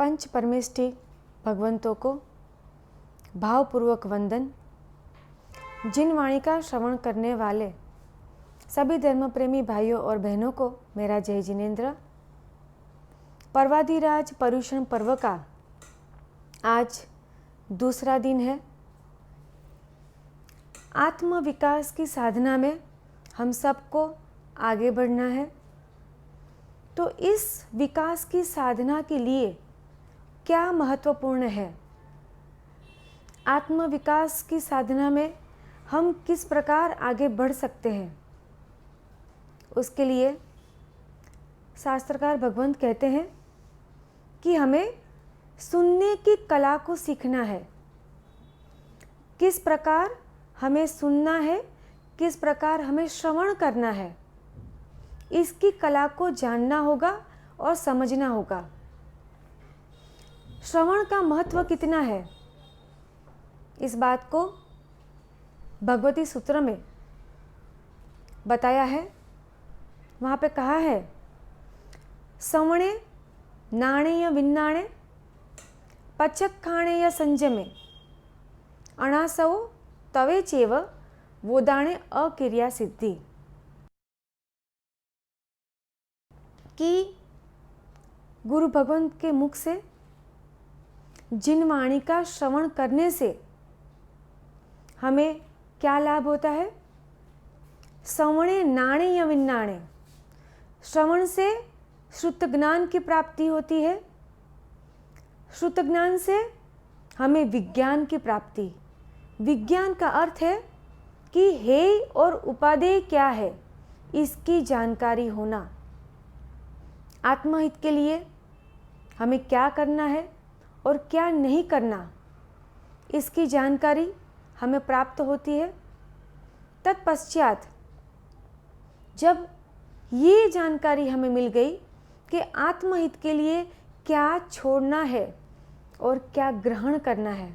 पंच परमेष्टि भगवंतों को भावपूर्वक वंदन। जिन वाणी का श्रवण करने वाले सभी धर्म प्रेमी भाइयों और बहनों को मेरा जय जिनेन्द्र। पर्वाधिराज पर्युषण पर्व का आज दूसरा दिन है। आत्म विकास की साधना में हम सबको आगे बढ़ना है। तो इस विकास की साधना के लिए क्या महत्वपूर्ण है? आत्म विकास की साधना में हम किस प्रकार आगे बढ़ सकते हैं? उसके लिए शास्त्रकार भगवंत कहते हैं कि हमें सुनने की कला को सीखना है। किस प्रकार हमें सुनना है, किस प्रकार हमें श्रवण करना है, इसकी कला को जानना होगा और समझना होगा। श्रवण का महत्व कितना है, इस बात को भगवती सूत्र में बताया है। वहाँ पे कहा है, श्रवणे नाणेय विन्नाणे पचक्खाणे या संजमे अणासवो तवे चेव वोदाणे अक्रिया सिद्धि। कि गुरु भगवंत के मुख से जिन वाणी का श्रवण करने से हमें क्या लाभ होता है? श्रवणे नाणे या विन्नाणे, श्रवण से श्रुत ज्ञान की प्राप्ति होती है। श्रुत ज्ञान से हमें विज्ञान की प्राप्ति। विज्ञान का अर्थ है कि हेय और उपादेय क्या है, इसकी जानकारी होना। आत्महित के लिए हमें क्या करना है और क्या नहीं करना, इसकी जानकारी हमें प्राप्त होती है। तत्पश्चात जब ये जानकारी हमें मिल गई कि आत्महित के लिए क्या छोड़ना है और क्या ग्रहण करना है,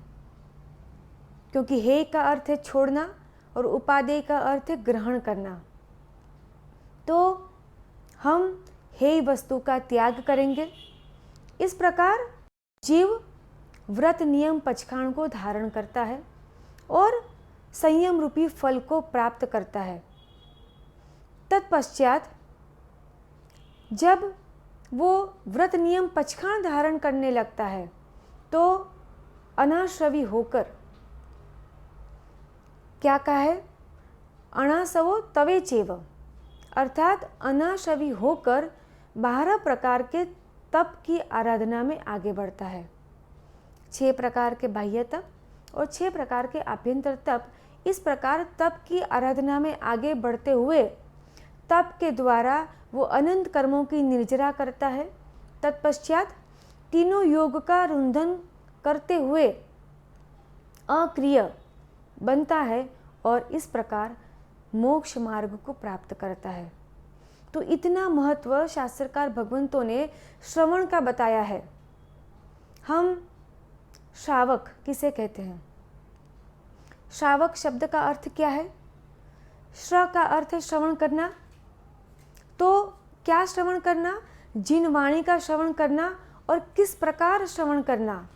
क्योंकि हे का अर्थ है छोड़ना और उपादेय का अर्थ है ग्रहण करना, तो हम हे वस्तु का त्याग करेंगे। इस प्रकार जीव व्रत नियम पचखाण को धारण करता है और संयम रूपी फल को प्राप्त करता है। तत्पश्चात जब वो व्रत नियम पचखाण धारण करने लगता है तो अनाश्रवी होकर, क्या कहा है? अणासवो तवे चेव, अर्थात अनाश्रवी होकर 12 प्रकार के तप की आराधना में आगे बढ़ता है। 6 प्रकार के बाह्य तप और 6 प्रकार के आभ्यंतर तप। इस प्रकार तप की आराधना में आगे बढ़ते हुए तप के द्वारा वो अनंत कर्मों की निर्जरा करता है। तत्पश्चात तीनों योग का रुंधन करते हुए अक्रिय बनता है और इस प्रकार मोक्ष मार्ग को प्राप्त करता है। तो इतना महत्व शास्त्रकार भगवंतों ने श्रवण का बताया है। हम श्रावक किसे कहते हैं? श्रावक शब्द का अर्थ क्या है? श्र का अर्थ है श्रवण करना। तो क्या श्रवण करना? जिन वाणी का श्रवण करना। और किस प्रकार श्रवण करना?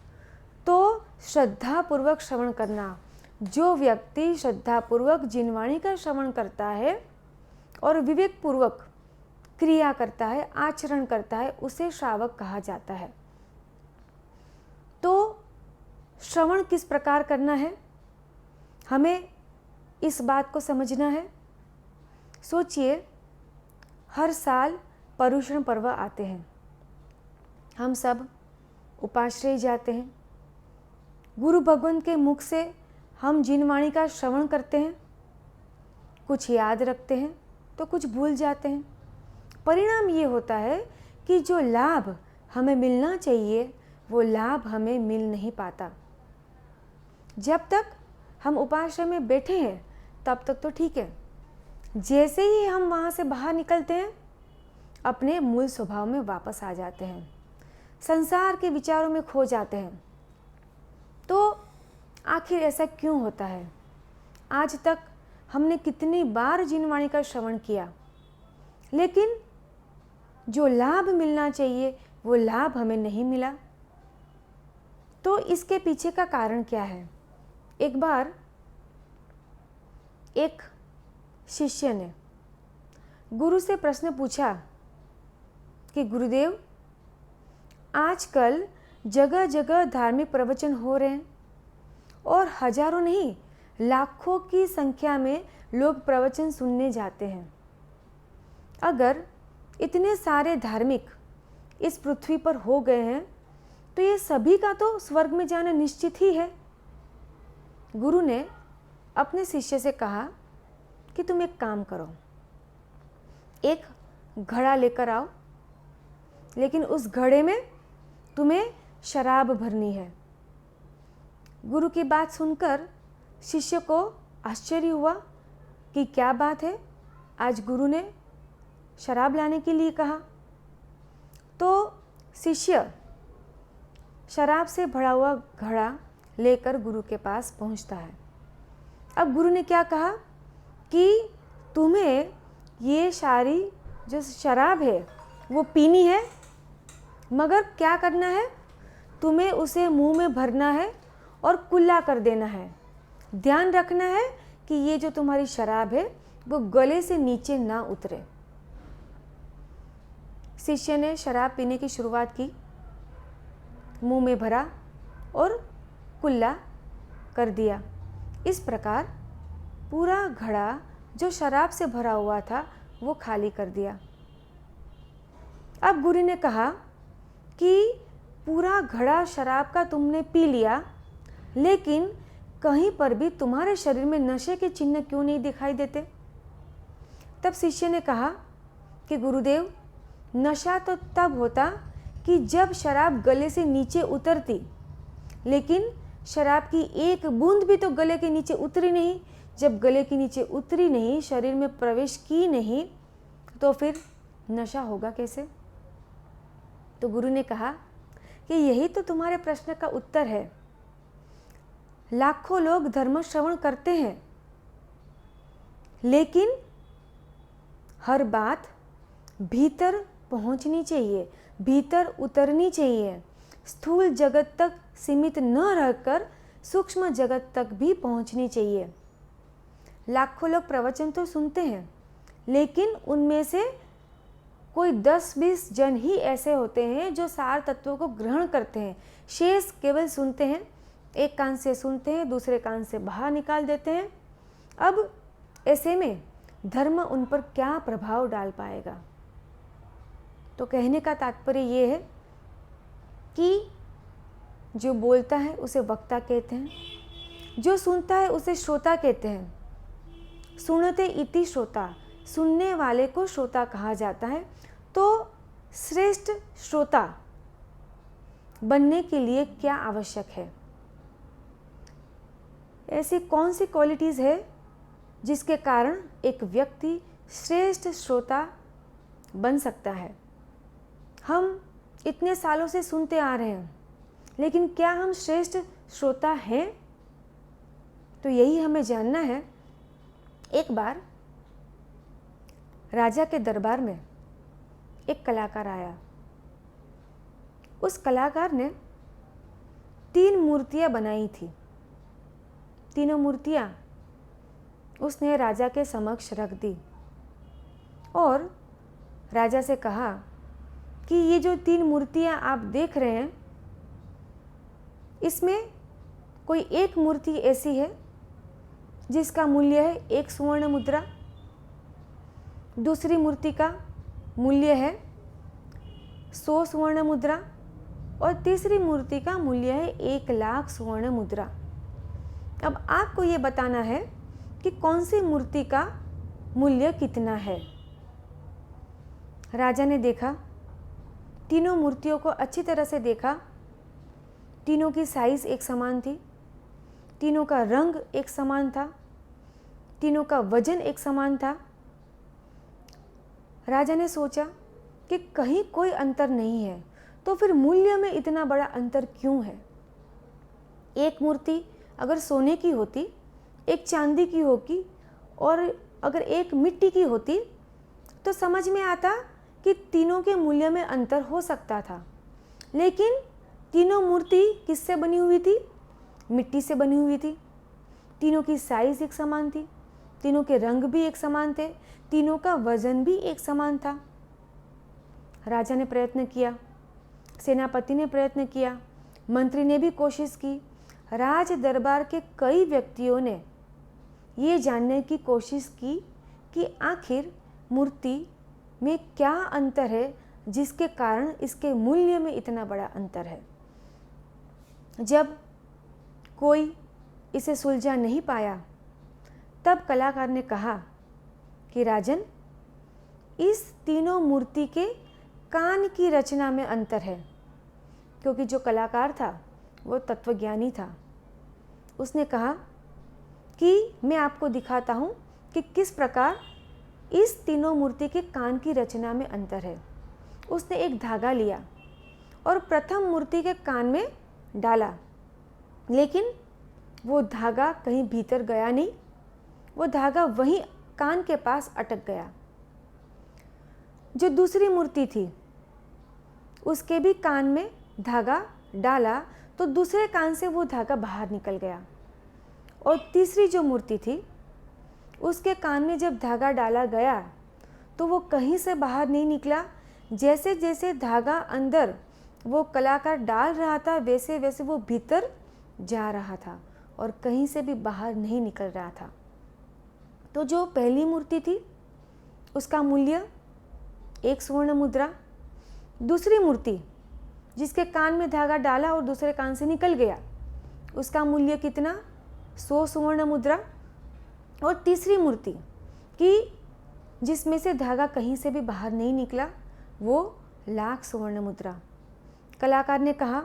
तो श्रद्धा पूर्वक श्रवण करना। जो व्यक्ति श्रद्धा पूर्वक जिन वाणी का श्रवण करता है और विवेक पूर्वक क्रिया करता है, आचरण करता है, उसे श्रावक कहा जाता है। तो श्रवण किस प्रकार करना है, हमें इस बात को समझना है। सोचिए, हर साल पर्युषण पर्व आते हैं, हम सब उपाश्रय जाते हैं। गुरु भगवंत के मुख से हम जिन वाणी का श्रवण करते हैं, कुछ याद रखते हैं तो कुछ भूल जाते हैं। परिणाम ये होता है कि जो लाभ हमें मिलना चाहिए वो लाभ हमें मिल नहीं पाता। जब तक हम उपाश्रय में बैठे हैं तब तक तो ठीक है, जैसे ही हम वहाँ से बाहर निकलते हैं अपने मूल स्वभाव में वापस आ जाते हैं, संसार के विचारों में खो जाते हैं। तो आखिर ऐसा क्यों होता है? आज तक हमने कितनी बार जिन वाणी का श्रवण किया, लेकिन जो लाभ मिलना चाहिए वो लाभ हमें नहीं मिला। तो इसके पीछे का कारण क्या है? एक बार एक शिष्य ने गुरु से प्रश्न पूछा कि गुरुदेव, आजकल जगह जगह धार्मिक प्रवचन हो रहे हैं और हजारों नहीं लाखों की संख्या में लोग प्रवचन सुनने जाते हैं। अगर इतने सारे धार्मिक इस पृथ्वी पर हो गए हैं तो ये सभी का तो स्वर्ग में जाना निश्चित ही है। गुरु ने अपने शिष्य से कहा कि तुम एक काम करो, एक घड़ा लेकर आओ, लेकिन उस घड़े में तुम्हें शराब भरनी है। गुरु की बात सुनकर शिष्य को आश्चर्य हुआ कि क्या बात है, आज गुरु ने शराब लाने के लिए कहा। तो शिष्य शराब से भरा हुआ घड़ा लेकर गुरु के पास पहुंचता है। अब गुरु ने क्या कहा कि तुम्हें ये सारी जो शराब है वो पीनी है, मगर क्या करना है, तुम्हें उसे मुंह में भरना है और कुल्ला कर देना है। ध्यान रखना है कि ये जो तुम्हारी शराब है वो गले से नीचे ना उतरे। शिष्य ने शराब पीने की शुरुआत की, मुंह में भरा और कुल्ला कर दिया। इस प्रकार पूरा घड़ा जो शराब से भरा हुआ था वो खाली कर दिया। अब गुरु ने कहा कि पूरा घड़ा शराब का तुमने पी लिया, लेकिन कहीं पर भी तुम्हारे शरीर में नशे के चिन्ह क्यों नहीं दिखाई देते? तब शिष्य ने कहा कि गुरुदेव, नशा तो तब होता कि जब शराब गले से नीचे उतरती, लेकिन शराब की एक बूंद भी तो गले के नीचे उतरी नहीं। जब गले के नीचे उतरी नहीं, शरीर में प्रवेश की नहीं, तो फिर नशा होगा कैसे? तो गुरु ने कहा कि यही तो तुम्हारे प्रश्न का उत्तर है। लाखों लोग धर्म श्रवण करते हैं, लेकिन हर बात भीतर पहुंचनी चाहिए, भीतर उतरनी चाहिए। स्थूल जगत तक सीमित न रहकर सूक्ष्म जगत तक भी पहुंचनी चाहिए। लाखों लोग प्रवचन तो सुनते हैं, लेकिन उनमें से कोई 10-20 जन ही ऐसे होते हैं जो सार तत्वों को ग्रहण करते हैं। शेष केवल सुनते हैं, एक कान से सुनते हैं, दूसरे कान से बाहर निकाल देते हैं। अब ऐसे में धर्म उन पर क्या प्रभाव डाल पाएगा? तो कहने का तात्पर्य ये है कि जो बोलता है उसे वक्ता कहते हैं, जो सुनता है उसे श्रोता कहते हैं। सुनते इति श्रोता, सुनने वाले को श्रोता कहा जाता है। तो श्रेष्ठ श्रोता बनने के लिए क्या आवश्यक है? ऐसी कौन सी क्वालिटीज़ है जिसके कारण एक व्यक्ति श्रेष्ठ श्रोता बन सकता है? हम इतने सालों से सुनते आ रहे हैं, लेकिन क्या हम श्रेष्ठ श्रोता हैं? तो यही हमें जानना है। एक बार राजा के दरबार में एक कलाकार आया। उस कलाकार ने 3 मूर्तियां बनाई थी। तीनों मूर्तियां उसने राजा के समक्ष रख दी और राजा से कहा कि ये जो 3 मूर्तियां आप देख रहे हैं, इसमें कोई एक मूर्ति ऐसी है जिसका मूल्य है 1 स्वर्ण मुद्रा, दूसरी मूर्ति का मूल्य है 100 स्वर्ण मुद्रा और तीसरी मूर्ति का मूल्य है 1 लाख स्वर्ण मुद्रा। अब आपको ये बताना है कि कौन सी मूर्ति का मूल्य कितना है। राजा ने देखा, तीनों मूर्तियों को अच्छी तरह से देखा। तीनों की साइज एक समान थी, तीनों का रंग एक समान था, तीनों का वजन एक समान था। राजा ने सोचा कि कहीं कोई अंतर नहीं है, तो फिर मूल्य में इतना बड़ा अंतर क्यों है? एक मूर्ति अगर सोने की होती, एक चांदी की होती और अगर एक मिट्टी की होती तो समझ में आता कि तीनों के मूल्य में अंतर हो सकता था। लेकिन तीनों मूर्ति किससे बनी हुई थी? मिट्टी से बनी हुई थी। तीनों की साइज एक समान थी, तीनों के रंग भी एक समान थे, तीनों का वजन भी एक समान था। राजा ने प्रयत्न किया, सेनापति ने प्रयत्न किया, मंत्री ने भी कोशिश की, राज दरबार के कई व्यक्तियों ने ये जानने की कोशिश की कि आखिर मूर्ति में क्या अंतर है जिसके कारण इसके मूल्य में इतना बड़ा अंतर है। जब कोई इसे सुलझा नहीं पाया, तब कलाकार ने कहा कि राजन, इस तीनों मूर्ति के कान की रचना में अंतर है। क्योंकि जो कलाकार था वो तत्वज्ञानी था। उसने कहा कि मैं आपको दिखाता हूँ कि किस प्रकार इस तीनों मूर्ति के कान की रचना में अंतर है। उसने एक धागा लिया और प्रथम मूर्ति के कान में डाला, लेकिन वो धागा कहीं भीतर गया नहीं, वो धागा वहीं कान के पास अटक गया। जो दूसरी मूर्ति थी उसके भी कान में धागा डाला तो दूसरे कान से वो धागा बाहर निकल गया। और तीसरी जो मूर्ति थी उसके कान में जब धागा डाला गया तो वो कहीं से बाहर नहीं निकला। जैसे जैसे धागा अंदर वो कलाकार डाल रहा था वैसे वैसे वो भीतर जा रहा था और कहीं से भी बाहर नहीं निकल रहा था। तो जो पहली मूर्ति थी उसका मूल्य 1 स्वर्ण मुद्रा, दूसरी मूर्ति जिसके कान में धागा डाला और दूसरे कान से निकल गया उसका मूल्य कितना? 100 स्वर्ण मुद्रा। और तीसरी मूर्ति कि जिसमें से धागा कहीं से भी बाहर नहीं निकला वो 1,00,000 स्वर्ण मुद्रा। कलाकार ने कहा,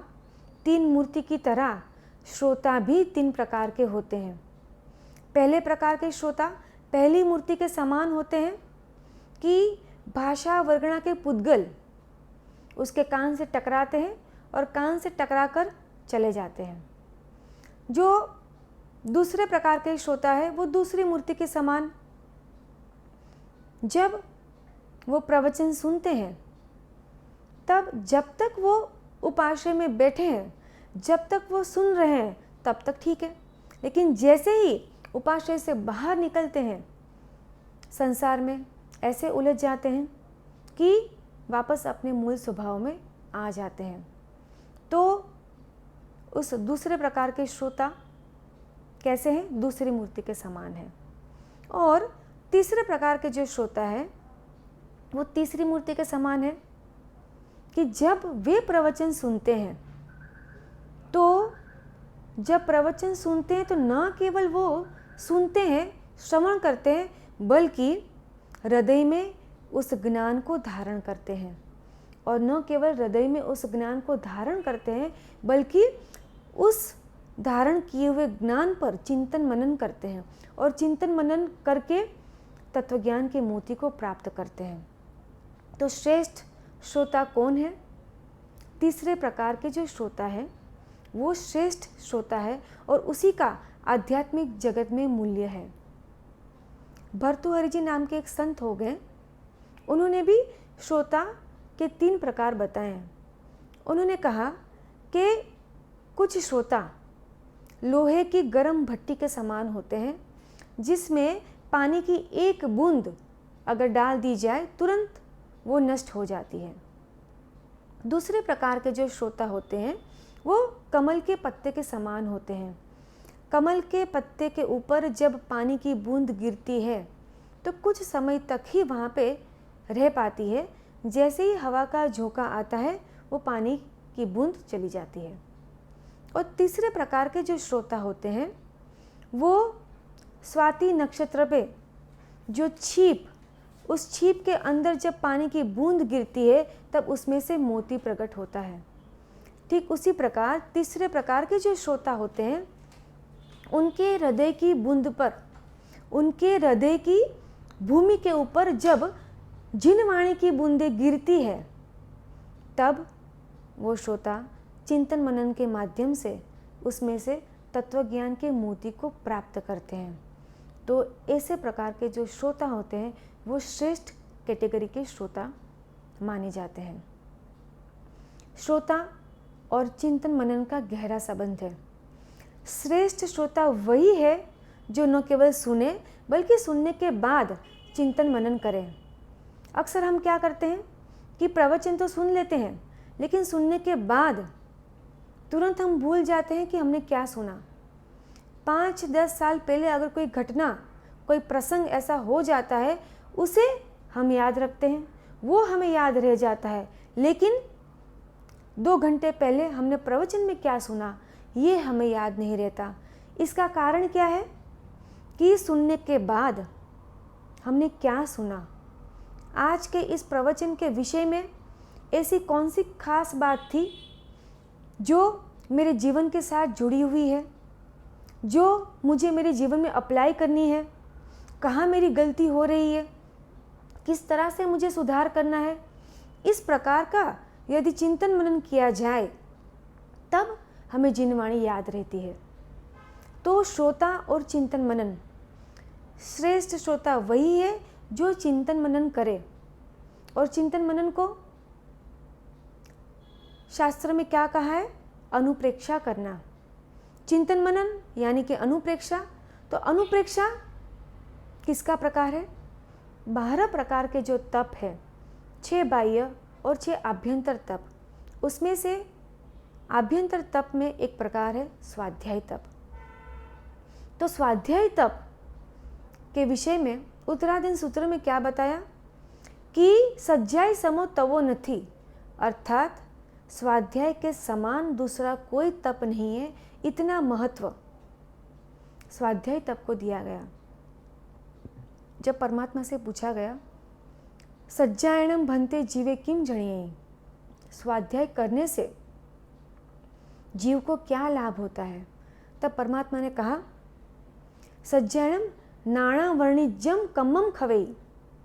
3 मूर्ति की तरह श्रोता भी 3 प्रकार के होते हैं। पहले प्रकार के श्रोता पहली मूर्ति के समान होते हैं कि भाषा वर्गणा के पुद्गल उसके कान से टकराते हैं और कान से टकराकर चले जाते हैं। जो दूसरे प्रकार के श्रोता है वो दूसरी मूर्ति के समान जब वो प्रवचन सुनते हैं तब जब तक वो उपाश्रय में बैठे हैं, जब तक वो सुन रहे हैं तब तक ठीक है, लेकिन जैसे ही उपाश्रय से बाहर निकलते हैं संसार में ऐसे उलझ जाते हैं कि वापस अपने मूल स्वभाव में आ जाते हैं। तो उस दूसरे प्रकार के श्रोता कैसे हैं? दूसरी मूर्ति के समान है। और तीसरे प्रकार के जो श्रोता है वो तीसरी मूर्ति के समान है कि जब वे प्रवचन सुनते हैं तो जब प्रवचन सुनते हैं तो न केवल वो सुनते हैं, श्रवण करते हैं, बल्कि हृदय में उस ज्ञान को धारण करते हैं। और न केवल हृदय में उस ज्ञान को धारण करते हैं बल्कि उस धारण किए हुए ज्ञान पर चिंतन मनन करते हैं और चिंतन मनन करके तत्वज्ञान के मोती को प्राप्त करते हैं। तो श्रेष्ठ श्रोता कौन है? तीसरे प्रकार के जो श्रोता है वो श्रेष्ठ श्रोता है और उसी का आध्यात्मिक जगत में मूल्य है। भर्तृहरि जी नाम के एक संत हो गए, उन्होंने भी श्रोता के 3 प्रकार बताए हैं। उन्होंने कहा कि कुछ श्रोता लोहे की गर्म भट्टी के समान होते हैं जिसमें पानी की एक बूंद अगर डाल दी जाए तुरंत वो नष्ट हो जाती है। दूसरे प्रकार के जो श्रोता होते हैं वो कमल के पत्ते के समान होते हैं। कमल के पत्ते के ऊपर जब पानी की बूंद गिरती है तो कुछ समय तक ही वहाँ पे रह पाती है, जैसे ही हवा का झोंका आता है वो पानी की बूंद चली जाती है। और तीसरे प्रकार के जो श्रोता होते हैं वो स्वाति नक्षत्र पे जो छीप, उस छीप के अंदर जब पानी की बूंद गिरती है तब उसमें से मोती प्रकट होता है। ठीक उसी प्रकार तीसरे प्रकार के जो श्रोता होते हैं उनके हृदय की बूंद पर, उनके हृदय की भूमि के ऊपर जब जिनवाणी की बूंदें गिरती है तब वो श्रोता चिंतन मनन के माध्यम से उसमें से तत्वज्ञान के मोती को प्राप्त करते हैं। तो ऐसे प्रकार के जो श्रोता होते हैं वो श्रेष्ठ कैटेगरी के श्रोता माने जाते हैं। श्रोता और चिंतन मनन का गहरा संबंध है। श्रेष्ठ श्रोता वही है जो न केवल सुने बल्कि सुनने के बाद चिंतन मनन करे। अक्सर हम क्या करते हैं कि प्रवचन तो सुन लेते हैं, लेकिन सुनने के बाद तुरंत हम भूल जाते हैं कि हमने क्या सुना। 5-10 साल पहले अगर कोई घटना, कोई प्रसंग ऐसा हो जाता है, उसे हम याद रखते हैं, वो हमें याद रह जाता है, लेकिन 2 घंटे पहले हमने प्रवचन में क्या सुना ये हमें याद नहीं रहता। इसका कारण क्या है कि सुनने के बाद हमने क्या सुना। आज के इस प्रवचन के विषय में ऐसी कौन सी खास बात थी जो मेरे जीवन के साथ जुड़ी हुई है, जो मुझे मेरे जीवन में अप्लाई करनी है, कहाँ मेरी गलती हो रही है, किस तरह से मुझे सुधार करना है। इस प्रकार का यदि चिंतन मनन किया जाए तब हमें जिनवाणी याद रहती है। तो श्रोता और चिंतन मनन, श्रेष्ठ श्रोता वही है जो चिंतन मनन करे। और चिंतन मनन को शास्त्र में क्या कहा है? अनुप्रेक्षा करना। चिंतन मनन यानी कि अनुप्रेक्षा। तो अनुप्रेक्षा किसका प्रकार है? 12 प्रकार के जो तप है, 6 बाह्य और 6 आभ्यंतर तप, उसमें से आभ्यंतर तप में एक प्रकार है स्वाध्याय तप। तो स्वाध्याय तप के विषय में उत्तराधीन सूत्र में क्या बताया कि सज्जाई समो तवो नथी, अर्थात स्वाध्याय के समान दूसरा कोई तप नहीं है। इतना महत्व स्वाध्याय तप को दिया गया। जब परमात्मा से पूछा गया सज्जायणम भन्ते जीवे किम जणिये, स्वाध्याय करने से जीव को क्या लाभ होता है, तब परमात्मा ने कहा सज्जायणम नाणावर्णिजम कम्मम खवेई,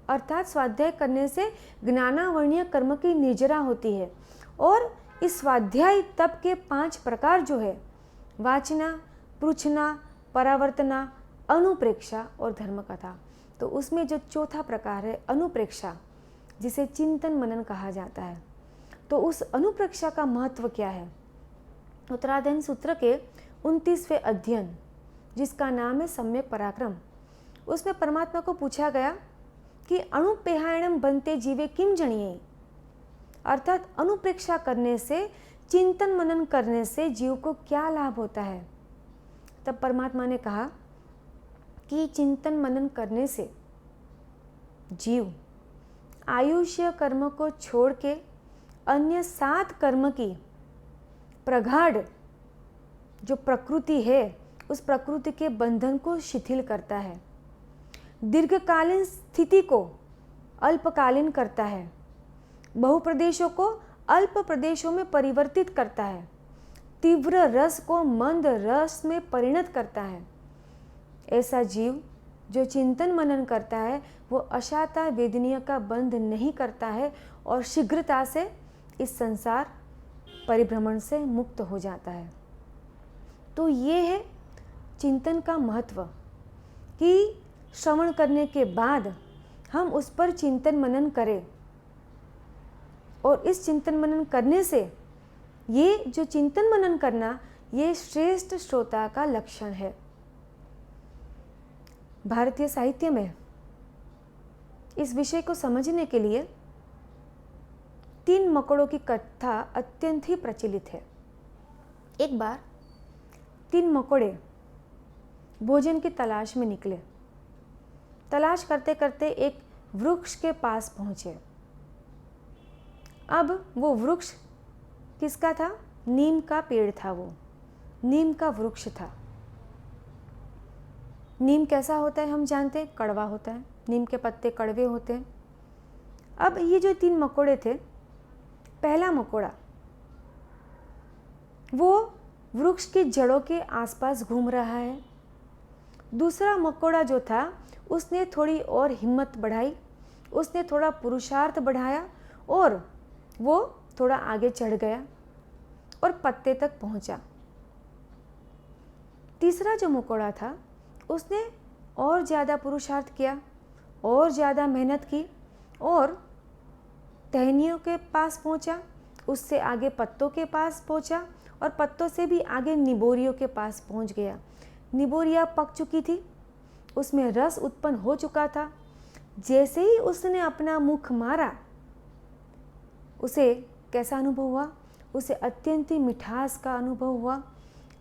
अर्थात स्वाध्याय करने से ज्ञानावर्णीय कर्म की निर्जरा होती है। और इस स्वाध्याय तप के 5 प्रकार जो है, वाचना, पृछना, परावर्तना, अनुप्रेक्षा और धर्म कथा, तो उसमें जो चौथा प्रकार है अनुप्रेक्षा, जिसे चिंतन मनन कहा जाता है, तो उस अनुप्रेक्षा का महत्व क्या है? उत्तराधीन सूत्र के 29वें अध्ययन, जिसका नाम है सम्यक पराक्रम, उसमें परमात्मा को पूछा गया कि अणुपेहायणम बनते जीवे किम जणिये, अर्थात अनुप्रेक्षा करने से, चिंतन मनन करने से जीव को क्या लाभ होता है। तब परमात्मा ने कहा कि चिंतन मनन करने से जीव आयुष्य कर्म को छोड़ के अन्य 7 कर्म की प्रगाढ़ जो प्रकृति है, उस प्रकृति के बंधन को शिथिल करता है, दीर्घकालीन स्थिति को अल्पकालीन करता है, बहुप्रदेशों को अल्प प्रदेशों में परिवर्तित करता है, तीव्र रस को मंद रस में परिणत करता है। ऐसा जीव जो चिंतन मनन करता है वो अशाता वेदनीय का बंध नहीं करता है और शीघ्रता से इस संसार परिभ्रमण से मुक्त हो जाता है। तो ये है चिंतन का महत्व कि श्रवण करने के बाद हम उस पर चिंतन मनन करें, और इस चिंतन मनन करने से, ये जो चिंतन मनन करना, ये श्रेष्ठ श्रोता का लक्षण है। भारतीय साहित्य में इस विषय को समझने के लिए 3 मकड़ों की कथा अत्यंत ही प्रचलित है। एक बार 3 मकोड़े भोजन की तलाश में निकले। तलाश करते करते एक वृक्ष के पास पहुंचे। अब वो वृक्ष किसका था? नीम का पेड़ था, वो नीम का वृक्ष था। नीम कैसा होता है हम जानते हैं, कड़वा होता है, नीम के पत्ते कड़वे होते हैं। अब ये जो 3 मकोड़े थे, पहला मकोड़ा वो वृक्ष की जड़ों के आसपास घूम रहा है। दूसरा मकोड़ा जो था उसने थोड़ी और हिम्मत बढ़ाई, उसने थोड़ा पुरुषार्थ बढ़ाया और वो थोड़ा आगे चढ़ गया और पत्ते तक पहुंचा। तीसरा जो मकोड़ा था उसने और ज़्यादा पुरुषार्थ किया और ज़्यादा मेहनत की और टहनियों के पास पहुंचा, उससे आगे पत्तों के पास पहुंचा और पत्तों से भी आगे निबोरियों के पास पहुंच गया। निबोरिया पक चुकी थी, उसमें रस उत्पन्न हो चुका था। जैसे ही उसने अपना मुख मारा, उसे कैसा अनुभव हुआ? उसे अत्यंत ही मिठास का अनुभव हुआ,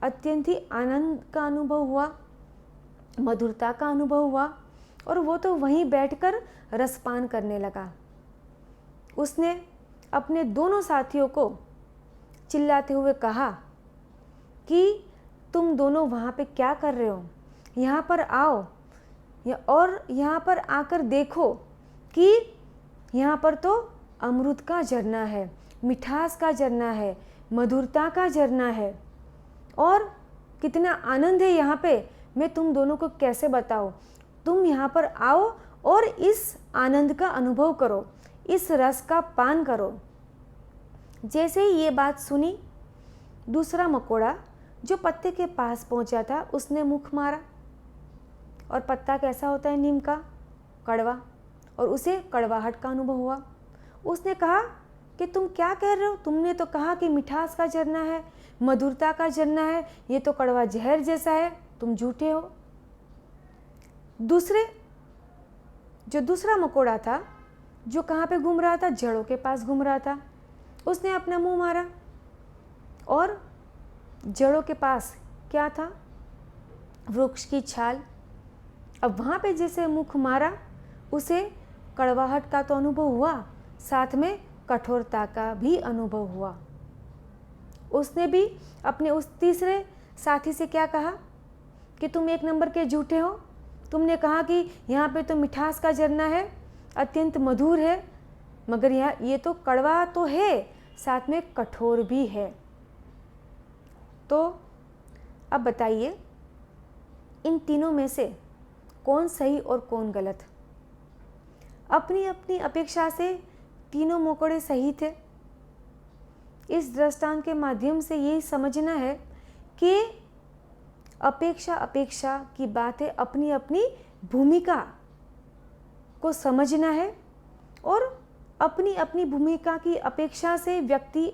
अत्यंत ही आनंद का अनुभव हुआ, मधुरता का अनुभव हुआ, और वो तो वहीं बैठकर रसपान करने लगा। उसने अपने दोनों साथियों को चिल्लाते हुए कहा कि तुम दोनों वहाँ पे क्या कर रहे हो? यहाँ पर आओ और यहाँ पर आकर देखो कि यहाँ पर तो अमृत का झरना है, मिठास का झरना है, मधुरता का झरना है, और कितना आनंद है यहाँ पे, मैं तुम दोनों को कैसे बताऊँ। तुम यहाँ पर आओ और इस आनंद का अनुभव करो, इस रस का पान करो। जैसे ही ये बात सुनी, दूसरा मकोड़ा जो पत्ते के पास पहुंचा था, उसने मुख मारा, और पत्ता कैसा होता है नीम का? कड़वा, और उसे कड़वाहट का अनुभव हुआ। उसने कहा कि तुम क्या कह रहे हो? तुमने तो कहा कि मिठास का झरना है, मधुरता का झरना है, ये तो कड़वा जहर जैसा है, तुम झूठे हो। दूसरा मकोड़ा था, जो कहाँ पे घूम रहा था? जड़ों के पास घूम रहा था। उसने अपना मुंह मारा, और जड़ों के पास क्या था? वृक्ष की छाल। अब वहाँ पे जैसे मुख मारा, उसे कड़वाहट का तो अनुभव हुआ, साथ में कठोरता का भी अनुभव हुआ। उसने भी अपने उस तीसरे साथी से क्या कहा कि तुम एक नंबर के झूठे हो। तुमने कहा कि यहाँ पे तो मिठास का झरना है, अत्यंत मधुर है, मगर ये तो कड़वा तो है, साथ में कठोर भी है। तो अब बताइए, इन तीनों में से कौन सही और कौन गलत? अपनी अपनी अपेक्षा से तीनों मकोड़े सही थे। इस दृष्टांत के माध्यम से यही समझना है कि अपेक्षा की बात है, अपनी अपनी भूमिका को समझना है, और अपनी अपनी भूमिका की अपेक्षा से व्यक्ति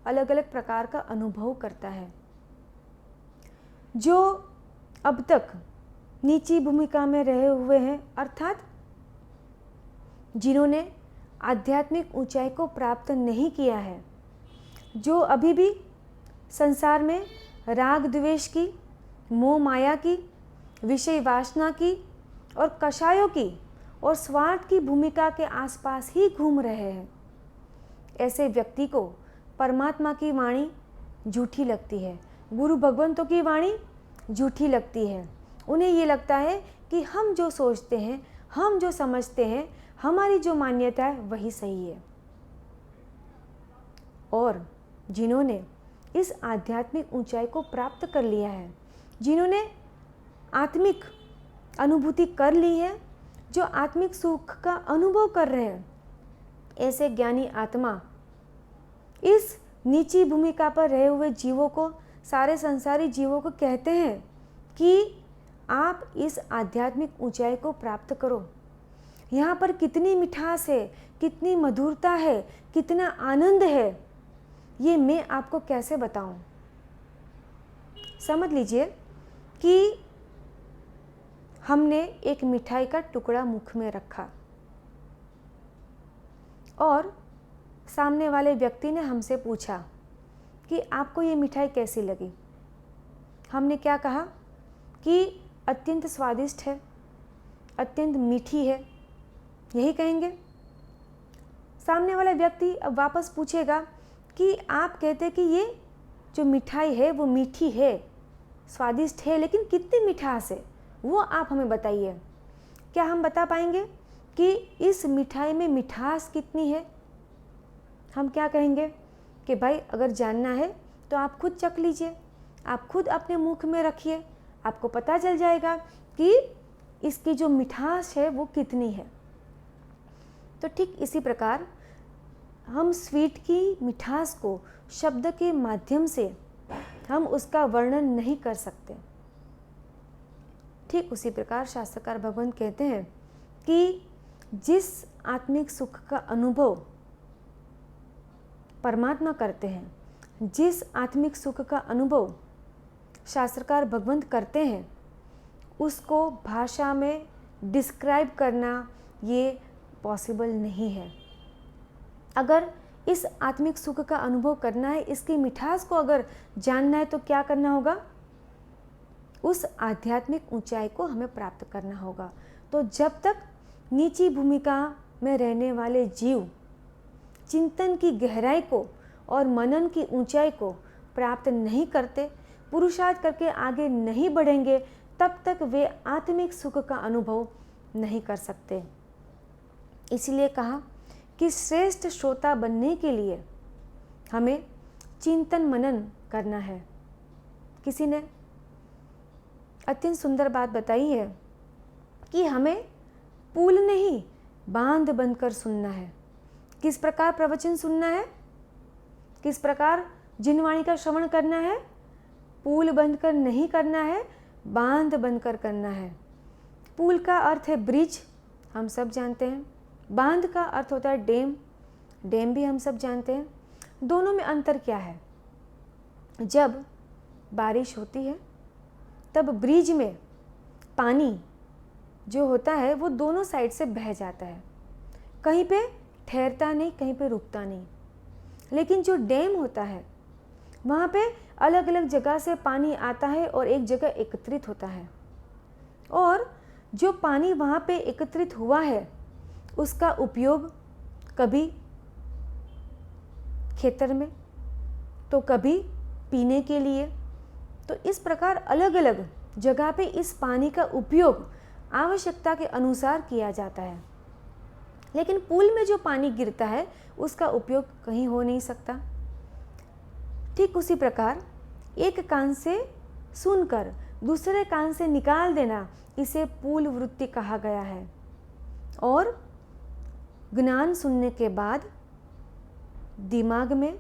अलग अलग प्रकार का अनुभव करता है। जो अब तक नीची भूमिका में रहे हुए हैं, अर्थात जिन्होंने आध्यात्मिक ऊंचाई को प्राप्त नहीं किया है, जो अभी भी संसार में राग द्वेष की, मोह माया की, विषय वासना की और कषायों की और स्वार्थ की भूमिका के आसपास ही घूम रहे हैं, ऐसे व्यक्ति को परमात्मा की वाणी झूठी लगती है, गुरु भगवंतों की वाणी झूठी लगती है। उन्हें ये लगता है कि हम जो सोचते हैं, हम जो समझते हैं, हमारी जो मान्यता है वही सही है। और जिन्होंने इस आध्यात्मिक ऊंचाई को प्राप्त कर लिया है, जिन्होंने आत्मिक अनुभूति कर ली है, जो आत्मिक सुख का अनुभव कर रहे हैं, ऐसे ज्ञानी आत्मा इस नीची भूमिका पर रहे हुए जीवों को, सारे संसारी जीवों को कहते हैं कि आप इस आध्यात्मिक ऊंचाई को प्राप्त करो। यहाँ पर कितनी मिठास है, कितनी मधुरता है, कितना आनंद है, ये मैं आपको कैसे बताऊं। समझ लीजिए कि हमने एक मिठाई का टुकड़ा मुख में रखा और सामने वाले व्यक्ति ने हमसे पूछा कि आपको ये मिठाई कैसी लगी। हमने क्या कहा कि अत्यंत स्वादिष्ट है, अत्यंत मीठी है, यही कहेंगे। सामने वाला व्यक्ति अब वापस पूछेगा कि आप कहते कि ये जो मिठाई है वो मीठी है, स्वादिष्ट है, लेकिन कितनी मिठास है वो आप हमें बताइए। क्या हम बता पाएंगे कि इस मिठाई में मिठास कितनी है? हम क्या कहेंगे कि भाई अगर जानना है तो आप खुद चख लीजिए, आप खुद अपने मुख में रखिए, आपको पता चल जाएगा कि इसकी जो मिठास है वो कितनी है। तो ठीक इसी प्रकार हम स्वीट की मिठास को शब्द के माध्यम से हम उसका वर्णन नहीं कर सकते। ठीक उसी प्रकार शास्त्रकार भगवान कहते हैं कि जिस आत्मिक सुख का अनुभव परमात्मा करते हैं, जिस आत्मिक सुख का अनुभव शास्त्रकार भगवंत करते हैं, उसको भाषा में डिस्क्राइब करना ये पॉसिबल नहीं है। अगर इस आत्मिक सुख का अनुभव करना है, इसकी मिठास को अगर जानना है, तो क्या करना होगा? उस आध्यात्मिक ऊंचाई को हमें प्राप्त करना होगा। तो जब तक नीची भूमिका में रहने वाले जीव चिंतन की गहराई को और मनन की ऊंचाई को प्राप्त नहीं करते, पुरुषार्थ करके आगे नहीं बढ़ेंगे, तब तक वे आत्मिक सुख का अनुभव नहीं कर सकते। इसलिए कहा कि श्रेष्ठ श्रोता बनने के लिए हमें चिंतन मनन करना है। किसी ने अत्यंत सुंदर बात बताई है कि हमें पुल नहीं, बांध बनकर सुनना है। किस प्रकार प्रवचन सुनना है, किस प्रकार जिनवाणी का श्रवण करना है? पुल बनकर नहीं करना है, बांध बनकर करना है। पुल का अर्थ है ब्रिज, हम सब जानते हैं। बांध का अर्थ होता है डैम, डैम भी हम सब जानते हैं। दोनों में अंतर क्या है? जब बारिश होती है तब ब्रिज में पानी जो होता है वो दोनों साइड से बह जाता है, कहीं पे ठहरता नहीं, कहीं पे रुकता नहीं। लेकिन जो डैम होता है वहाँ पे अलग अलग जगह से पानी आता है और एक जगह एकत्रित होता है, और जो पानी वहाँ पे एकत्रित हुआ है उसका उपयोग कभी खेतर में, तो कभी पीने के लिए। तो इस प्रकार अलग अलग जगह पे इस पानी का उपयोग आवश्यकता के अनुसार किया जाता है। लेकिन पुल में जो पानी गिरता है उसका उपयोग कहीं हो नहीं सकता। ठीक उसी प्रकार एक कान से सुनकर दूसरे कान से निकाल देना, इसे पुल वृत्ति कहा गया है। और ज्ञान सुनने के बाद दिमाग में,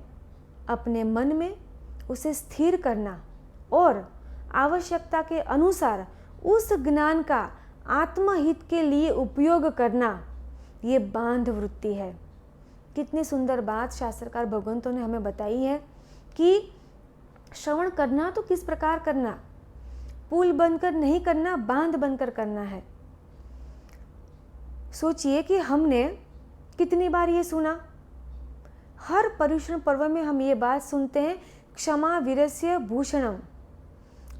अपने मन में उसे स्थिर करना और आवश्यकता के अनुसार उस ज्ञान का आत्महित के लिए उपयोग करना, ये बांध वृत्ति है। कितनी सुंदर बात शास्त्रकार भगवंतों ने हमें बताई है कि श्रवण करना तो किस प्रकार करना, पुल बनकर नहीं करना, बांध बनकर करना है। सोचिए कि हमने कितनी बार ये सुना, हर पर्युषण पर्व में हम ये बात सुनते हैं, क्षमा वीरस्य भूषणम,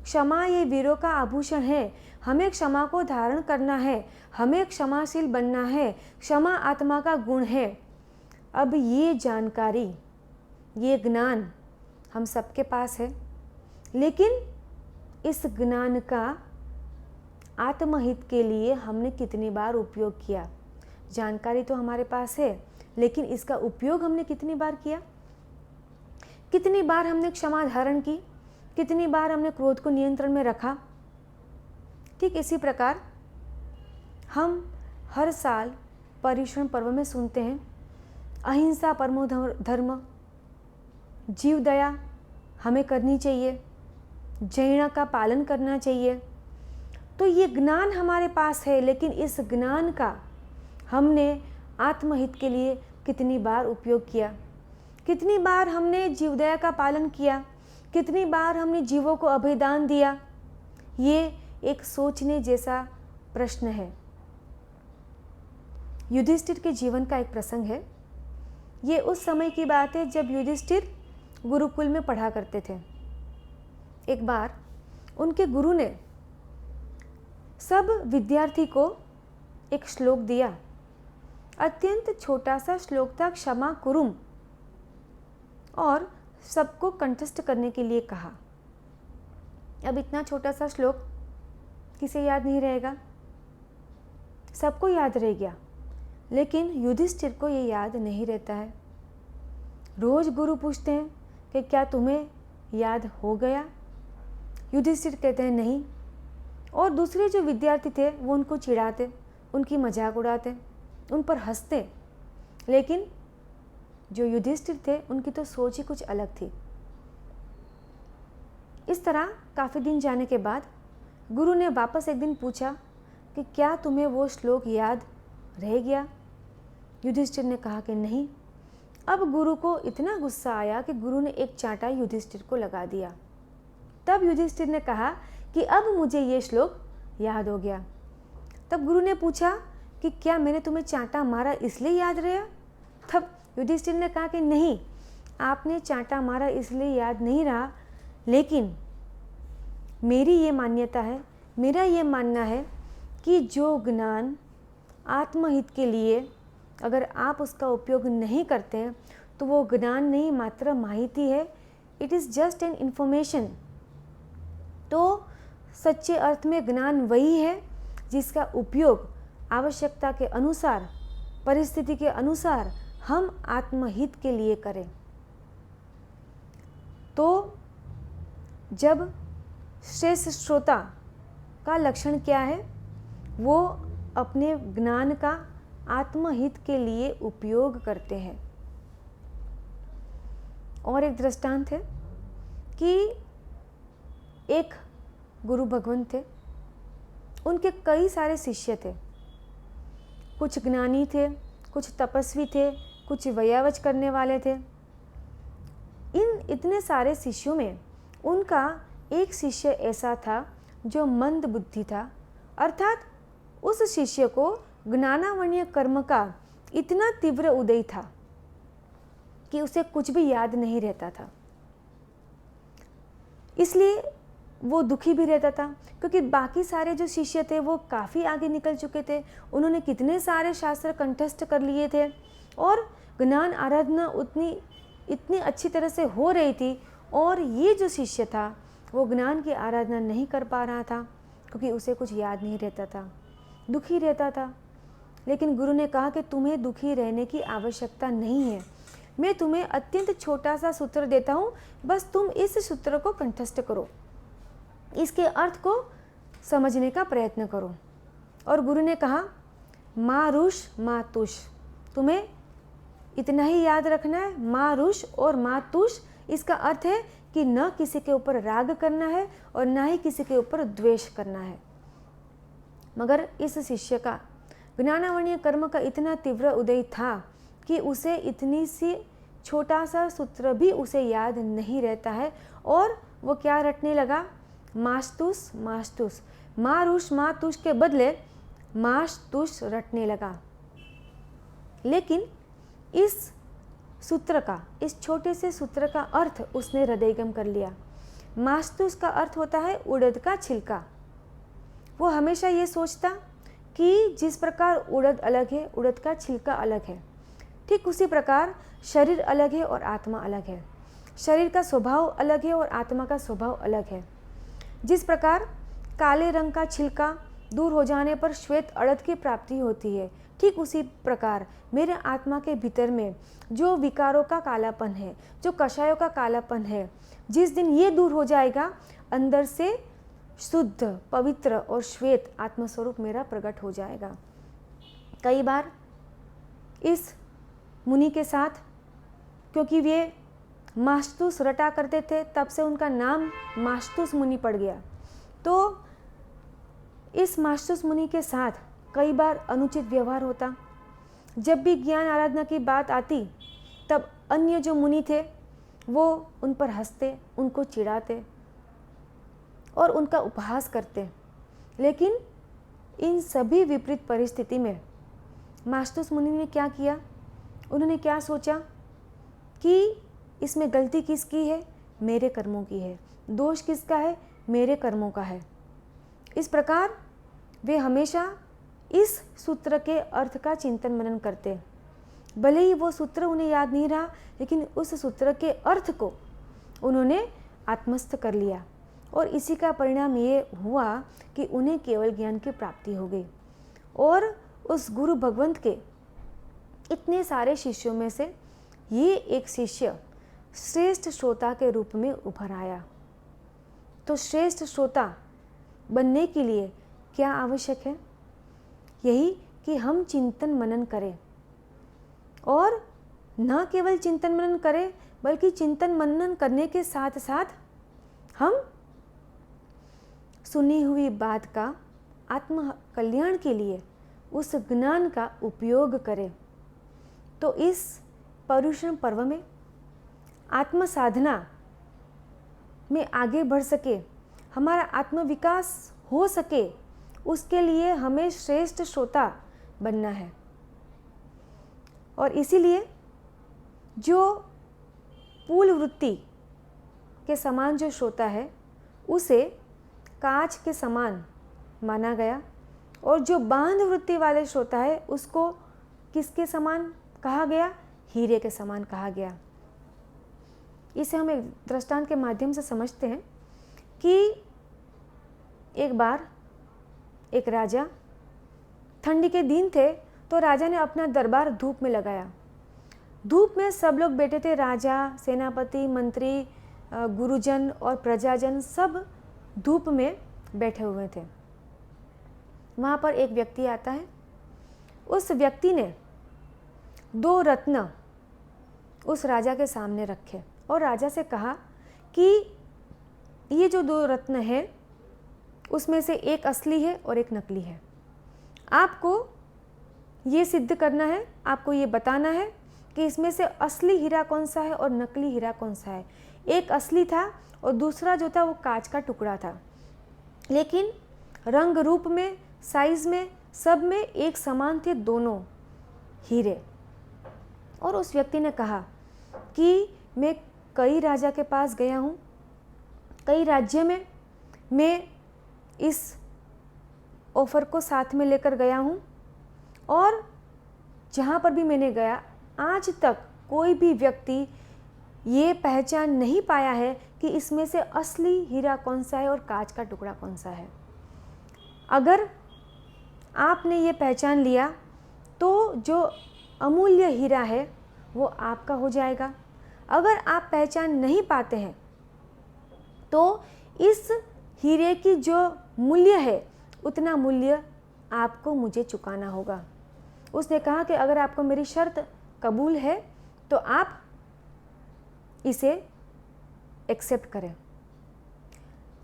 क्षमा ये वीरों का आभूषण है, हमें क्षमा को धारण करना है, हमें क्षमाशील बनना है, क्षमा आत्मा का गुण है। अब ये जानकारी, ये ज्ञान हम सबके पास है, लेकिन इस ज्ञान का आत्महित के लिए हमने कितनी बार उपयोग किया? जानकारी तो हमारे पास है, लेकिन इसका उपयोग हमने कितनी बार किया? कितनी बार हमने क्षमा धारण की? कितनी बार हमने क्रोध को नियंत्रण में रखा? ठीक इसी प्रकार हम हर साल पर्युषण पर्व में सुनते हैं, अहिंसा परमो धर्म, जीव दया हमें करनी चाहिए, जैन का पालन करना चाहिए। तो ये ज्ञान हमारे पास है, लेकिन इस ज्ञान का हमने आत्महित के लिए कितनी बार उपयोग किया? कितनी बार हमने जीवदया का पालन किया? कितनी बार हमने जीवों को अभयदान दिया? ये एक सोचने जैसा प्रश्न है। युधिष्ठिर के जीवन का एक प्रसंग है। ये उस समय की बात है जब युधिष्ठिर गुरुकुल में पढ़ा करते थे। एक बार उनके गुरु ने सब विद्यार्थी को एक श्लोक दिया। अत्यंत छोटा सा श्लोक था, क्षमा कुरुम, और सबको कंठस्थ करने के लिए कहा। अब इतना छोटा सा श्लोक किसे याद नहीं रहेगा? सबको याद रह गया, लेकिन युधिष्ठिर को ये याद नहीं रहता है। रोज गुरु पूछते हैं कि क्या तुम्हें याद हो गया? युधिष्ठिर कहते हैं नहीं, और दूसरे जो विद्यार्थी थे वो उनको चिढ़ाते, उनकी मजाक उड़ाते, उन पर हंसते। लेकिन जो युधिष्ठिर थे उनकी तो सोच ही कुछ अलग थी। इस तरह काफ़ी दिन जाने के बाद गुरु ने वापस एक दिन पूछा कि क्या तुम्हें वो श्लोक याद रह गया? युधिष्ठिर ने कहा कि नहीं। अब गुरु को इतना गुस्सा आया कि गुरु ने एक चांटा युधिष्ठिर को लगा दिया। तब युधिष्ठिर ने कहा कि अब मुझे ये श्लोक याद हो गया। तब गुरु ने पूछा कि क्या मैंने तुम्हें चांटा मारा इसलिए याद रहा? तब युधिष्ठिर ने कहा कि नहीं, आपने चांटा मारा इसलिए याद नहीं रहा, लेकिन मेरी ये मान्यता है, मेरा ये मानना है कि जो ज्ञान आत्महित के लिए अगर आप उसका उपयोग नहीं करते हैं तो वो ज्ञान नहीं, मात्र माहिती है। It is just an information. तो सच्चे अर्थ में ज्ञान वही है जिसका उपयोग आवश्यकता के अनुसार, परिस्थिति के अनुसार हम आत्महित के लिए करें। तो जब श्रेष्ठ श्रोता का लक्षण क्या है? वो अपने ज्ञान का आत्महित के लिए उपयोग करते हैं। और एक दृष्टांत है कि एक गुरु भगवान थे, उनके कई सारे शिष्य थे। कुछ ज्ञानी थे, कुछ तपस्वी थे, कुछ वयावच करने वाले थे। इन इतने सारे शिष्यों में उनका एक शिष्य ऐसा था जो मंद बुद्धि था, अर्थात उस शिष्य को ज्ञानावण्य कर्म का इतना तीव्र उदय था कि उसे कुछ भी याद नहीं रहता था। इसलिए वो दुखी भी रहता था, क्योंकि बाकी सारे जो शिष्य थे वो काफ़ी आगे निकल चुके थे। उन्होंने कितने सारे शास्त्र कंठस्थ कर लिए थे और ज्ञान आराधना इतनी अच्छी तरह से हो रही थी, और ये जो शिष्य था वो ज्ञान की आराधना नहीं कर पा रहा था क्योंकि उसे कुछ याद नहीं रहता था, दुखी रहता था। लेकिन गुरु ने कहा कि तुम्हें दुखी रहने की आवश्यकता नहीं है, मैं तुम्हें अत्यंत छोटा सा सूत्र देता हूँ, बस तुम इस सूत्र को कंठस्थ करो, इसके अर्थ को समझने का प्रयत्न करो। और गुरु ने कहा माँ रुष माँ तुष, तुम्हें इतना ही याद रखना है, माँ रुष और माँ तुष। इसका अर्थ है कि न किसी के ऊपर राग करना है और ना ही किसी के ऊपर द्वेष करना है। मगर इस शिष्य का ज्ञानावण्य कर्म का इतना तीव्र उदय था कि उसे इतनी सी छोटा सा सूत्र भी उसे याद नहीं रहता है, और वो क्या रटने लगा? मास्तुस मास्तुस, मारुष मातुष के बदले मास्तुस रटने लगा। लेकिन इस सूत्र का, इस छोटे से सूत्र का अर्थ उसने हृदयगम कर लिया। मास्तुस का अर्थ होता है उड़द का छिलका। वो हमेशा ये सोचता कि जिस प्रकार उड़द अलग है, उड़द का छिलका अलग है, ठीक उसी प्रकार शरीर अलग है और आत्मा अलग है। शरीर का स्वभाव अलग है और आत्मा का स्वभाव अलग है। जिस प्रकार काले रंग का छिलका दूर हो जाने पर श्वेत अड़द की प्राप्ति होती है, ठीक उसी प्रकार मेरे आत्मा के भीतर में जो विकारों का कालापन है, जो कषायों का कालापन है, जिस दिन ये दूर हो जाएगा, अंदर से शुद्ध, पवित्र और श्वेत आत्मस्वरूप मेरा प्रकट हो जाएगा। कई बार इस मुनि के साथ, क्योंकि वे मास्तुस रटा करते थे, तब से उनका नाम मास्तुस मुनि पड़ गया। तो इस मास्तुस मुनि के साथ कई बार अनुचित व्यवहार होता। जब भी ज्ञान आराधना की बात आती तब अन्य जो मुनि थे वो उन पर हंसते, उनको चिढ़ाते और उनका उपहास करते। लेकिन इन सभी विपरीत परिस्थिति में मास्तुस मुनि ने क्या किया? उन्होंने क्या सोचा कि इसमें गलती किसकी है? मेरे कर्मों की है। दोष किसका है? मेरे कर्मों का है। इस प्रकार वे हमेशा इस सूत्र के अर्थ का चिंतन मनन करते। भले ही वो सूत्र उन्हें याद नहीं रहा, लेकिन उस सूत्र के अर्थ को उन्होंने आत्मस्थ कर लिया, और इसी का परिणाम ये हुआ कि उन्हें केवल ज्ञान की प्राप्ति हो गई। और उस गुरु भगवंत के इतने सारे शिष्यों में से ये एक शिष्य श्रेष्ठ श्रोता के रूप में उभर आया। तो श्रेष्ठ श्रोता बनने के लिए क्या आवश्यक है? यही कि हम चिंतन मनन करें, और न केवल चिंतन मनन करें बल्कि चिंतन मनन करने के साथ साथ हम सुनी हुई बात का आत्म कल्याण के लिए उस ज्ञान का उपयोग करें। तो इस पर्युषण पर्व में आत्म साधना में आगे बढ़ सके, हमारा आत्मविकास हो सके, उसके लिए हमें श्रेष्ठ श्रोता बनना है। और इसीलिए जो पूल वृत्ति के समान जो श्रोता है उसे कांच के समान माना गया, और जो बांध वृत्ति वाले श्रोता है उसको किसके समान कहा गया? हीरे के समान कहा गया। इसे हम एक दृष्टांत के माध्यम से समझते हैं कि एक बार एक राजा, ठंडी के दिन थे, तो राजा ने अपना दरबार धूप में लगाया। धूप में सब लोग बैठे थे, राजा, सेनापति, मंत्री, गुरुजन और प्रजाजन सब धूप में बैठे हुए थे। वहाँ पर एक व्यक्ति आता है। उस व्यक्ति ने 2 रत्न उस राजा के सामने रखे और राजा से कहा कि ये जो 2 रत्न हैं उसमें से एक असली है और एक नकली है। आपको ये सिद्ध करना है, आपको ये बताना है कि इसमें से असली हीरा कौन सा है और नकली हीरा कौन सा है। एक असली था और दूसरा जो था वो कांच का टुकड़ा था, लेकिन रंग रूप में, साइज में, सब में एक समान थे दोनों हीरे। और उस व्यक्ति ने कहा कि मैं कई राजा के पास गया हूँ, कई राज्य में मैं इस ऑफ़र को साथ में लेकर गया हूँ, और जहाँ पर भी मैंने गया आज तक कोई भी व्यक्ति ये पहचान नहीं पाया है कि इसमें से असली हीरा कौन सा है और कांच का टुकड़ा कौन सा है। अगर आपने ये पहचान लिया तो जो अमूल्य हीरा है वो आपका हो जाएगा। अगर आप पहचान नहीं पाते हैं तो इस हीरे की जो मूल्य है उतना मूल्य आपको मुझे चुकाना होगा। उसने कहा कि अगर आपको मेरी शर्त कबूल है तो आप इसे एक्सेप्ट करें।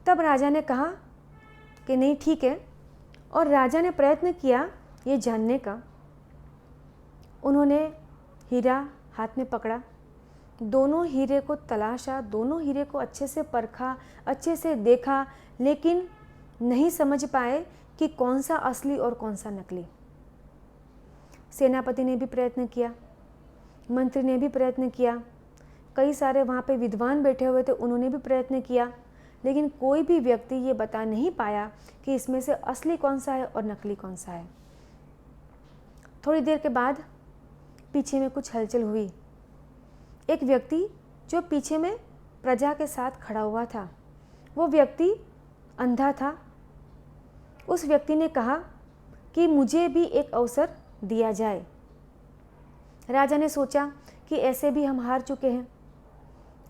तब राजा ने कहा कि नहीं, ठीक है। और राजा ने प्रयत्न किया ये जानने का। उन्होंने हीरा हाथ में पकड़ा, दोनों हीरे को तलाशा, दोनों हीरे को अच्छे से परखा, अच्छे से देखा, लेकिन नहीं समझ पाए कि कौन सा असली और कौन सा नकली। सेनापति ने भी प्रयत्न किया, मंत्री ने भी प्रयत्न किया, कई सारे वहाँ पे विद्वान बैठे हुए थे, उन्होंने भी प्रयत्न किया, लेकिन कोई भी व्यक्ति ये बता नहीं पाया कि इसमें से असली कौन सा है और नकली कौन सा है। थोड़ी देर के बाद पीछे में कुछ हलचल हुई। एक व्यक्ति जो पीछे में प्रजा के साथ खड़ा हुआ था, वो व्यक्ति अंधा था। उस व्यक्ति ने कहा कि मुझे भी एक अवसर दिया जाए। राजा ने सोचा कि ऐसे भी हम हार चुके हैं,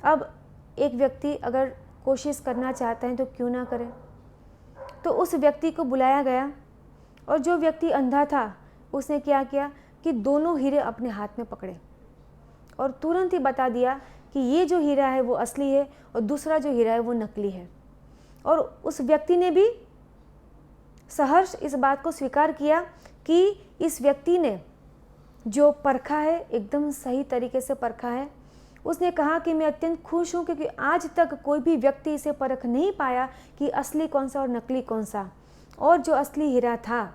अब एक व्यक्ति अगर कोशिश करना चाहता है तो क्यों ना करें। तो उस व्यक्ति को बुलाया गया, और जो व्यक्ति अंधा था उसने क्या किया कि दोनों हीरे अपने हाथ में पकड़े और तुरंत ही बता दिया कि ये जो हीरा है वो असली है और दूसरा जो हीरा है वो नकली है। और उस व्यक्ति ने भी सहर्ष इस बात को स्वीकार किया कि इस व्यक्ति ने जो परखा है एकदम सही तरीके से परखा है। उसने कहा कि मैं अत्यंत खुश हूँ क्योंकि आज तक कोई भी व्यक्ति इसे परख नहीं पाया कि असली कौन सा और नकली कौन सा। और जो असली हीरा था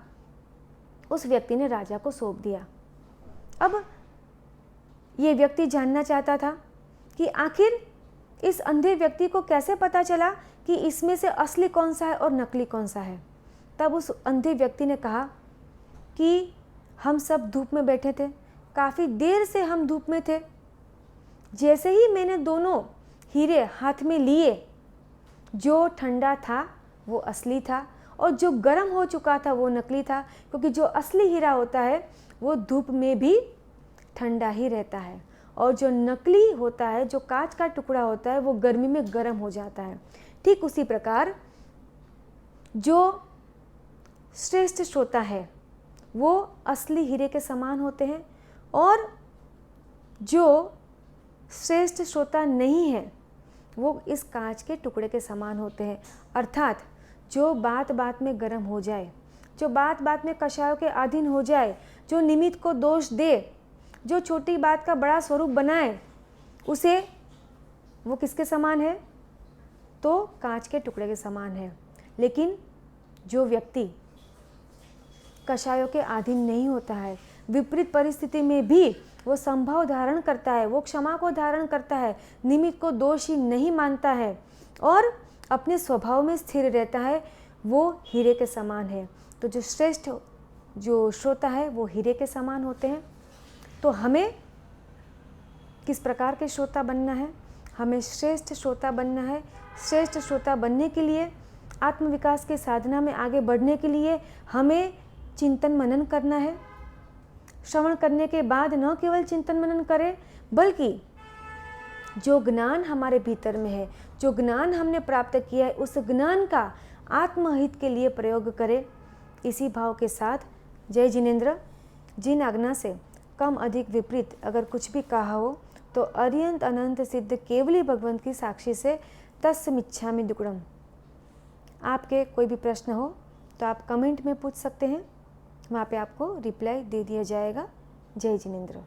उस व्यक्ति ने राजा को सौंप दिया। अब ये व्यक्ति जानना चाहता था कि आखिर इस अंधे व्यक्ति को कैसे पता चला कि इसमें से असली कौन सा है और नकली कौन सा है। तब उस अंधे व्यक्ति ने कहा कि हम सब धूप में बैठे थे, काफ़ी देर से हम धूप में थे। जैसे ही मैंने दोनों हीरे हाथ में लिए, जो ठंडा था वो असली था और जो गर्म हो चुका था वो नकली था, क्योंकि जो असली हीरा होता है वो धूप में भी ठंडा ही रहता है और जो नकली होता है, जो कांच का टुकड़ा होता है, वो गर्मी में गर्म हो जाता है। ठीक उसी प्रकार जो श्रेष्ठ श्रोता है वो असली हीरे के समान होते हैं और जो श्रेष्ठ श्रोता नहीं है वो इस कांच के टुकड़े के समान होते हैं। अर्थात जो बात बात में गर्म हो जाए, जो बात बात में कषायों के अधीन हो जाए, जो निमित्त को दोष दे, जो छोटी बात का बड़ा स्वरूप बनाए उसे वो किसके समान है? तो कांच के टुकड़े के समान है। लेकिन जो व्यक्ति कषायों के अधीन नहीं होता है, विपरीत परिस्थिति में भी वो संभव धारण करता है, वो क्षमा को धारण करता है, निमित्त को दोषी नहीं मानता है और अपने स्वभाव में स्थिर रहता है, वो हीरे के समान है। तो जो श्रेष्ठ जो श्रोता है वो हीरे के समान होते हैं। तो हमें किस प्रकार के श्रोता बनना है? हमें श्रेष्ठ श्रोता बनना है। श्रेष्ठ श्रोता बनने के लिए, आत्मविकास के साधना में आगे बढ़ने के लिए हमें चिंतन मनन करना है। श्रवण करने के बाद न केवल चिंतन मनन करें, बल्कि जो ज्ञान हमारे भीतर में है, जो ज्ञान हमने प्राप्त किया है, उस ज्ञान का आत्महित के लिए प्रयोग करें। इसी भाव के साथ जय जिनेंद्र। जिन आज्ञा से कम अधिक विपरीत अगर कुछ भी कहा हो तो अरियंत अनंत सिद्ध केवली भगवंत की साक्षी से तस्मिच्छामि दुक्कडम। आपके कोई भी प्रश्न हो तो आप कमेंट में पूछ सकते हैं, वहाँ पे आपको रिप्लाई दे दिया जाएगा। जय जिनेंद्र।